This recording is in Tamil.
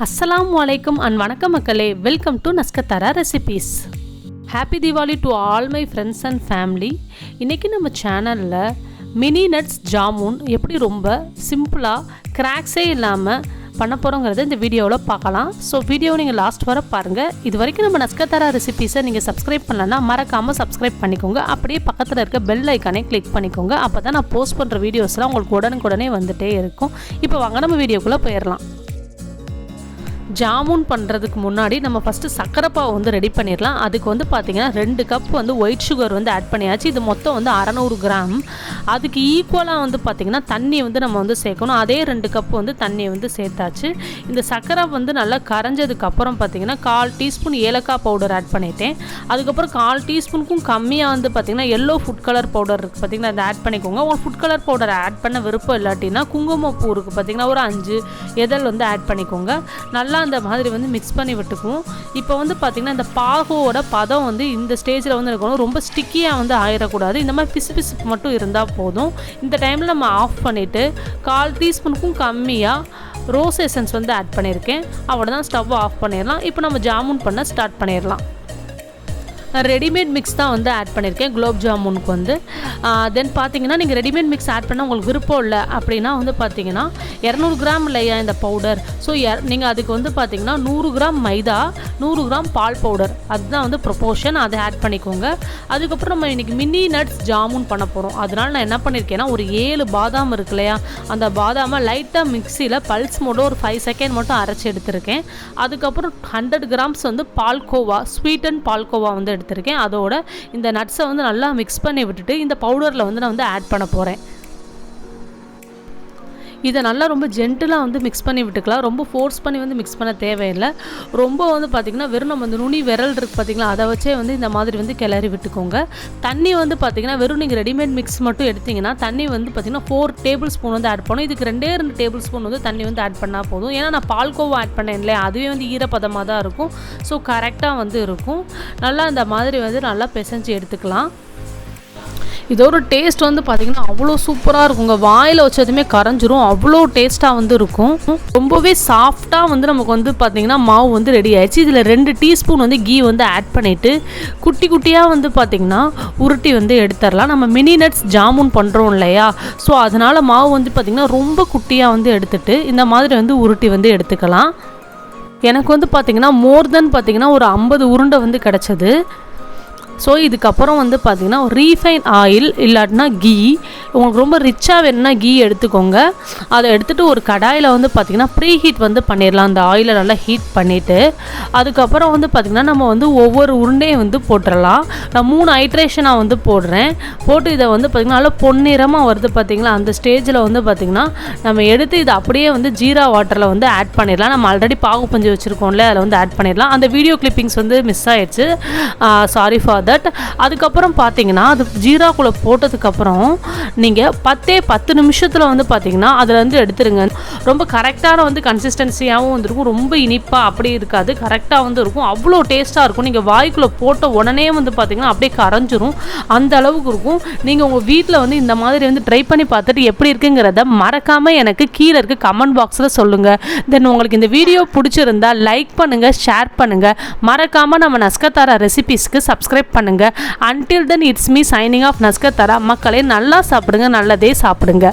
Assalamualaikum and vanakkam makkale. Welcome to nASKath recipes. Happy Diwali to all my friends and family. இன்னைக்கு நம்ம சேனல்ல மினி நட்ஸ் ஜாமுன் எப்படி ரொம்ப சிம்பிளா கிராக்ஸே இல்லாம பண்ண போறோம்ங்கறத இந்த வீடியோல பார்க்கலாம். சோ வீடியோவை நீங்க லாஸ்ட் வரை பாருங்க. இதுவரைக்கும் நம்ம nASKath ரெசிபீஸை நீங்க சப்ஸ்கிரைப் பண்ணலனா மறக்காம சப்ஸ்கிரைப் பண்ணிக்கோங்க. அப்படியே பக்கத்துல இருக்க பெல் ஐகானை கிளிக் பண்ணிக்கோங்க. அப்பதான் நான் போஸ்ட் பண்ற வீடியோஸ்லாம் உங்களுக்கு உடனுக்குடனே வந்துட்டே இருக்கும். இப்போ வாங்க நம்ம வீடியோக்குள்ள போயிரலாம். ஜாமுன் பண்ணுறதுக்கு முன்னாடி நம்ம ஃபஸ்ட்டு சர்க்கரை பாவு வந்து ரெடி பண்ணிடலாம். அதுக்கு வந்து பார்த்திங்கன்னா 2 கப் வந்து ஒயிட் சுகர் வந்து ஆட் பண்ணியாச்சு. இது மொத்தம் வந்து 600 கிராம். அதுக்கு ஈக்குவலாக வந்து பார்த்திங்கன்னா தண்ணி வந்து நம்ம வந்து சேர்க்கணும். அதே 2 கப் வந்து தண்ணியை வந்து சேர்த்தாச்சு. இந்த சர்க்கரை வந்து நல்லா கரைஞ்சதுக்கப்புறம் பார்த்திங்கன்னா 1/4 டீஸ்பூன் ஏலக்காய் பவுடர் ஆட் பண்ணிட்டேன். அதுக்கப்புறம் 1/4 டீஸ்பூனுக்கும் கம்மியாக வந்து பார்த்திங்கன்னா எல்லோ ஃபுட் கலர் பவுடர் இருக்குது பார்த்திங்கன்னா அதை ஆட் பண்ணிக்கோங்க. உங்களுக்கு ஃபுட் கலர் பவுடர் ஆட் பண்ண விருப்பம் இல்லாட்டினா குங்குமப்பூ இருக்குது பார்த்திங்கன்னா ஒரு 5 இதழ் வந்து ஆட் பண்ணிக்கோங்க. நல்லா அந்த மாதிரி வந்து மிக்ஸ் பண்ணி விட்டுக்குவோம். இப்போ வந்து பார்த்திங்கன்னா இந்த பாகோட பதம் வந்து இந்த ஸ்டேஜில் வந்து இருக்கணும். ரொம்ப ஸ்டிக்கியாக வந்து ஆயிடக்கூடாது. இந்த மாதிரி பிசு பிசு மட்டும் இருந்தால் போதும். இந்த டைமில் நம்ம ஆஃப் பண்ணிவிட்டு 1/4 டீஸ்பூனுக்கும் கம்மியாக ரோஸ் எசன்ஸ் வந்து ஆட் பண்ணியிருக்கேன். அவ்வளோதான், ஸ்டவ் ஆஃப் பண்ணிடலாம். இப்போ நம்ம ஜாமுன் பண்ண ஸ்டார்ட் பண்ணிடலாம். ரெடிமேட் மிக்ஸ் தான் வந்து ஆட் பண்ணியிருக்கேன் குலாப் ஜாமுனுக்கு வந்து. தென் பார்த்தீங்கன்னா நீங்கள் ரெடிமேட் மிக்ஸ் ஆட் பண்ணால் உங்களுக்கு விருப்பம் இல்லை அப்படின்னா வந்து பார்த்தீங்கன்னா 200 கிராம் இல்லையா இந்த பவுடர். ஸோ நீங்கள் அதுக்கு வந்து பார்த்தீங்கன்னா 100 கிராம் மைதா 100 கிராம் பால் பவுடர் அதுதான் வந்து ப்ரொபோர்ஷன், அதை ஆட் பண்ணிக்கோங்க. அதுக்கப்புறம் நம்ம இன்றைக்கி மினி நட்ஸ் ஜாமுன் பண்ண போகிறோம். அதனால் நான் என்ன பண்ணியிருக்கேன்னா ஒரு 7 பாதாம் இருக்கு இல்லையா, அந்த பாதாமை லைட்டாக மிக்சியில் பல்ஸ் மோட ஒரு 5 செகண்ட் மட்டும் அரைச்சி எடுத்திருக்கேன். அதுக்கப்புறம் 100 கிராம்ஸ் வந்து பால்கோவா ஸ்வீட்டன் பால்கோவா வந்து எடுத்திருக்கேன். அதோட இந்த நட்ஸை வந்து நல்லா மிக்ஸ் பண்ணி விட்டுட்டு இந்த பவுடரில் வந்து நான் வந்து ஆட் பண்ண போகிறேன். இதை நல்லா ரொம்ப ஜென்டிலாக வந்து மிக்ஸ் பண்ணி விட்டுக்கலாம். ரொம்ப ஃபோர்ஸ் பண்ணி வந்து மிக்ஸ் பண்ண தேவையில்லை. ரொம்ப வந்து பார்த்திங்கன்னா வெறும் நம்ம வந்து நுனி விரல் இருக்குது பார்த்திங்களா, அதை வச்சே வந்து இந்த மாதிரி வந்து கிளறி விட்டுக்கோங்க. தண்ணி வந்து பார்த்திங்கன்னா வெறும் நீங்கள் ரெடிமேட் மிக்ஸ் மட்டும் எடுத்திங்கன்னா தண்ணி வந்து பார்த்திங்கன்னா 4 டேபிள் ஸ்பூன் வந்து ஆட் பண்ணணும். இதுக்கு 2 டேபிள் ஸ்பூன் வந்து தண்ணி வந்து ஆட் பண்ணால் போதும். ஏன்னா நான் பால்கோவா ஆட் பண்ணேன் இல்லையா, அதுவே வந்து ஈரப்பதமாக தான் இருக்கும். ஸோ கரெக்டாக வந்து இருக்கும். நல்லா இந்த மாதிரி வந்து நல்லா பிசைஞ்சு எடுத்துக்கலாம். இதோட டேஸ்ட் வந்து பார்த்திங்கன்னா அவ்வளோ சூப்பராக இருக்குங்க. வாயில் வச்சதுமே கரைஞ்சிரும், அவ்வளோ டேஸ்ட்டாக வந்து இருக்கும். ரொம்பவே சாஃப்டாக வந்து நமக்கு வந்து பார்த்திங்கன்னா மாவு வந்து ரெடி ஆயிடுச்சு. இதில் 2 டீஸ்பூன் வந்து கீ வந்து ஆட் பண்ணிவிட்டு குட்டி குட்டியாக வந்து பார்த்திங்கன்னா உருட்டி வந்து எடுத்துடலாம். நம்ம மினி நட்ஸ் ஜாமுன் பண்ணுறோம் இல்லையா, ஸோ அதனால் மாவு வந்து பார்த்திங்கன்னா ரொம்ப குட்டியாக வந்து எடுத்துகிட்டு இந்த மாதிரி வந்து உருட்டி வந்து எடுத்துக்கலாம். எனக்கு வந்து பார்த்திங்கன்னா மோர் தென் பார்த்திங்கன்னா ஒரு 50 உருண்டை வந்து கிடச்சது. ஸோ இதுக்கப்புறம் வந்து பார்த்திங்கன்னா ரீஃபைன் ஆயில் இல்லாட்டினா கீ, உங்களுக்கு ரொம்ப ரிச்சாக வேணும்னா கீ எடுத்துக்கோங்க. அதை எடுத்துகிட்டு ஒரு கடாயில் வந்து பார்த்திங்கன்னா ப்ரீ ஹீட் வந்து பண்ணிடலாம். அந்த ஆயிலை நல்லா ஹீட் பண்ணிவிட்டு அதுக்கப்புறம் வந்து பார்த்திங்கன்னா நம்ம வந்து ஒவ்வொரு உருண்டையும் வந்து போட்டுடலாம். நான் 3 ஐட்ரேஷனாக வந்து போடுறேன். போட்டு இதை வந்து பார்த்திங்கன்னா நல்லா பொன்னிறமாக வருது பார்த்திங்களா, அந்த ஸ்டேஜில் வந்து பார்த்திங்கன்னா நம்ம எடுத்து இதை அப்படியே வந்து ஜீரா வாட்டரில் வந்து ஆட் பண்ணிடலாம். நம்ம ஆல்ரெடி பாகு பஞ்சு வச்சுருக்கோம்ல, அதில் வந்து ஆட் பண்ணிடலாம். அந்த வீடியோ கிளிப்பிங்ஸ் வந்து மிஸ் ஆகிடுச்சு, சாரி ஃபார் தட். அதுக்கப்புறம் பார்த்தீங்கன்னா அது ஜீராக்குள்ளே போட்டதுக்கப்புறம் நீங்கள் 10 நிமிஷத்தில் வந்து பார்த்தீங்கன்னா அதில் வந்து எடுத்துருங்க. ரொம்ப கரெக்டான வந்து கன்சிஸ்டன்சியாகவும் வந்துருக்கும். ரொம்ப இனிப்பாக அப்படி இருக்காது, கரெக்டாக வந்து இருக்கும். அவ்வளோ டேஸ்ட்டாக இருக்கும். நீங்கள் வாய்க்குள்ளே போட்ட உடனே வந்து பார்த்தீங்கன்னா அப்படியே கரைஞ்சிரும், அந்த அளவுக்கு இருக்கும். நீங்கள் உங்கள் வீட்டில் வந்து இந்த மாதிரி வந்து ட்ரை பண்ணி பார்த்துட்டு எப்படி இருக்குங்கிறத மறக்காமல் எனக்கு கீழே இருக்க கமெண்ட் பாக்ஸில் சொல்லுங்கள். தென் உங்களுக்கு இந்த வீடியோ பிடிச்சிருந்தா லைக் பண்ணுங்கள், ஷேர் பண்ணுங்கள். மறக்காமல் நம்ம nASKath ரெசிபீஸ்க்கு சப்ஸ்கிரைப் பண்ணுங்க. Until then, it's me signing off. nASKath. மக்களே நல்லா சாப்பிடுங்க, நல்லதே சாப்பிடுங்க.